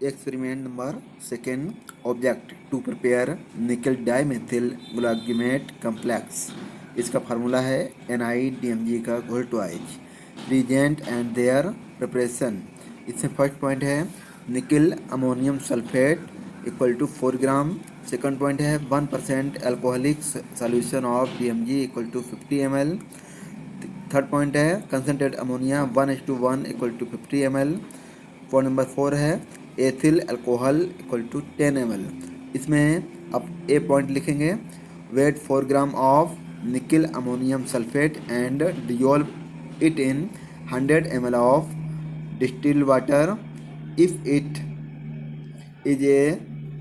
Experiment number second. Object to prepare nickel dimethyl glutamate complex. इसका formula है NiDMG का घोल twice. Reagent and their preparation. इसमें first point है nickel ammonium sulphate equal to 4 gram. Second point है 1% alcoholic solution of DMG equal to 50 ml. Third point है concentrate ammonia 1:1 equal to 50 ml. Point number 4 है ethyl alcohol equal to 10 ml. इसमें अब A point लिखेंगे. Weight 4 gram of nickel ammonium sulphate and dissolve it in 100 ml of distilled water. If it is a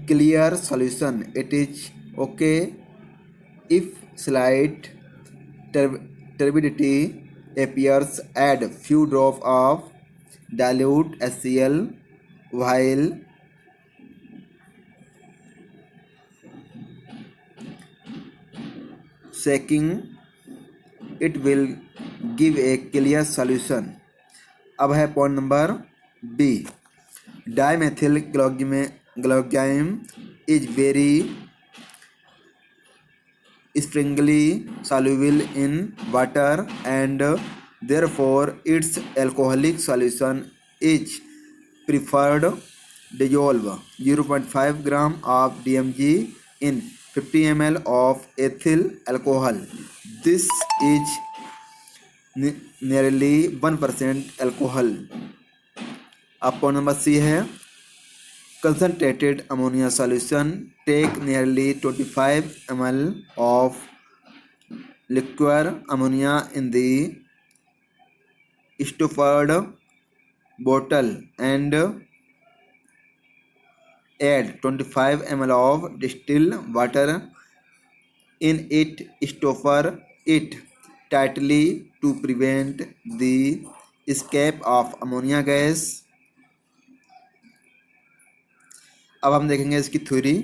clear solution it is okay. If slight turbidity appears, add few drop of dilute HCl while shaking. It will give a clear solution. अब है point number B. Dimethyl glutamine is very strongly soluble in water and therefore its alcoholic solution is preferred. Dissolve 0.5 gram of DMG in 50 ml of ethyl alcohol. This is nearly 1% alcohol. अब point number C है concentrated ammonia solution. Take nearly 25 ml of liquid ammonia in the stoppered bottle and add 25 ml of distilled water in it. Stopper it tightly to prevent the escape of ammonia gas. अब हम देखेंगे इसकी theory.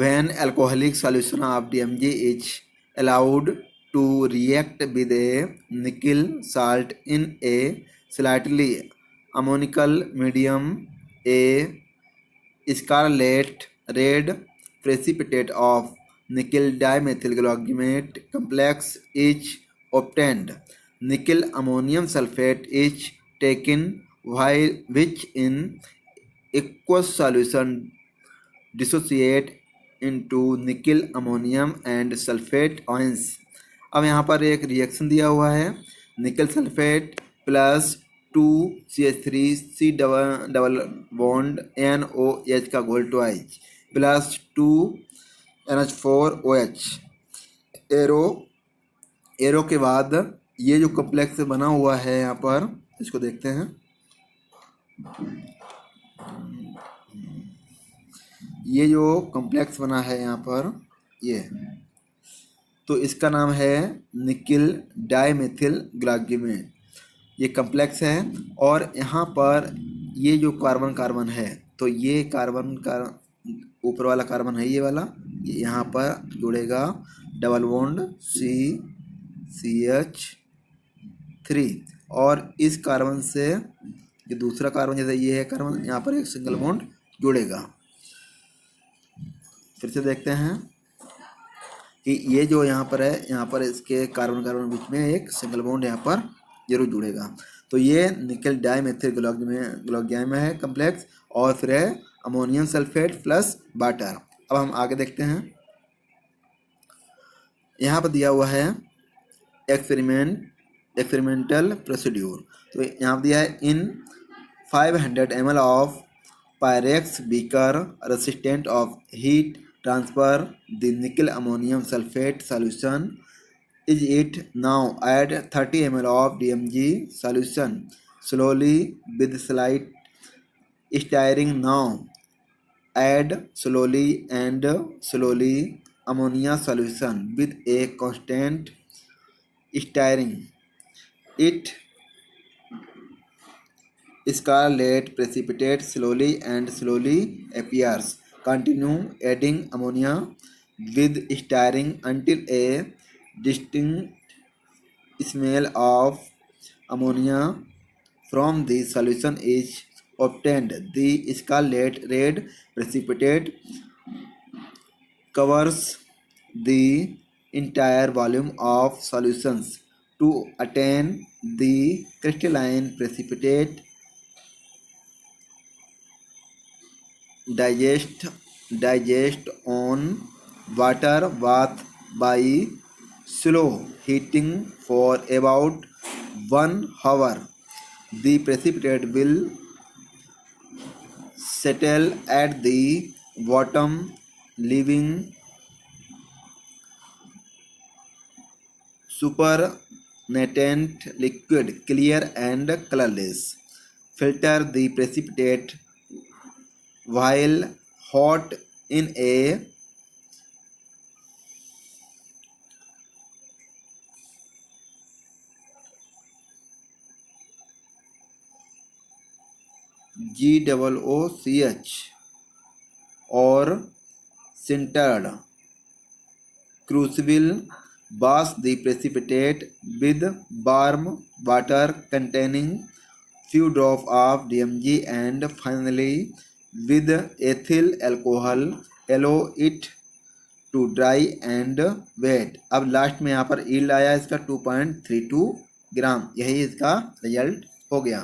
When alcoholic solution of DMG is allowed to react with a nickel salt in a slightly ammoniacal medium, a scarlet red precipitate of nickel dimethyl glutamate complex is obtained. Nickel ammonium sulfate is taken which in aqueous solution dissociate into nickel ammonium and sulfate ions. अब यहाँ पर एक reaction दिया हुआ है. निकल sulphate plus 2CH3C double bond NOH का घोल ट्वाइज प्लस 2NH4OH. एरो के बाद ये जो कॉम्प्लेक्स बना हुआ है यहाँ पर इसको देखते हैं. ये जो कॉम्प्लेक्स बना है यहाँ पर ये तो इसका नाम है निकल डाइमेथिल ग्लूटामेट. ये कॉम्प्लेक्स है और यहाँ पर ये जो कार्बन है तो ये कार्बन का ऊपर वाला कार्बन है ये वाला. ये यहाँ पर जुड़ेगा डबल बॉन्ड CH3 और इस कार्बन से ये दूसरा कार्बन जैसे ये है कार्बन यहाँ पर एक सिंगल बॉन्ड जुड़ेगा. फिर से देखते हैं कि ये जो यहाँ पर है यहाँ पर इसके कार्बन बीच में एक सिंगल बॉन्ड यहाँ पर जरूर जुड़ेगा. तो ये निकल डाइमेथिल ग्लूटामाइन है कॉम्प्लेक्स और फिर है अमोनियम सल्फेट प्लस वाटर. अब हम आगे देखते हैं. यहाँ पर दिया हुआ है एक्सपेरिमेंटल प्रोसीड्यूर. तो यहाँ पर दिया है in 500 ml of Pyrex beaker resistant of heat transfer the nickel ammonium sulphate solution. Is it now add 30 ml of DMG solution slowly with slight stirring. Now add slowly and slowly ammonia solution with a constant stirring. It scarlet precipitate slowly and slowly appears. Continue adding ammonia with stirring until a distinct smell of ammonia from the solution is obtained. The scarlet red precipitate covers the entire volume of solutions. To attain the crystalline precipitate, digest on water bath by slow heating for about 1 hour. The precipitate will settle at the bottom, leaving supernatant liquid clear and colorless. Filter the precipitate while hot in a GOOCH or sintered crucible. Wash the precipitate with warm water containing few drops of DMG and finally with ethyl alcohol. Allow it to dry and wet. अब last में यहाँ पर yield आया इसका 2.32 ग्राम। यही इसका result हो गया।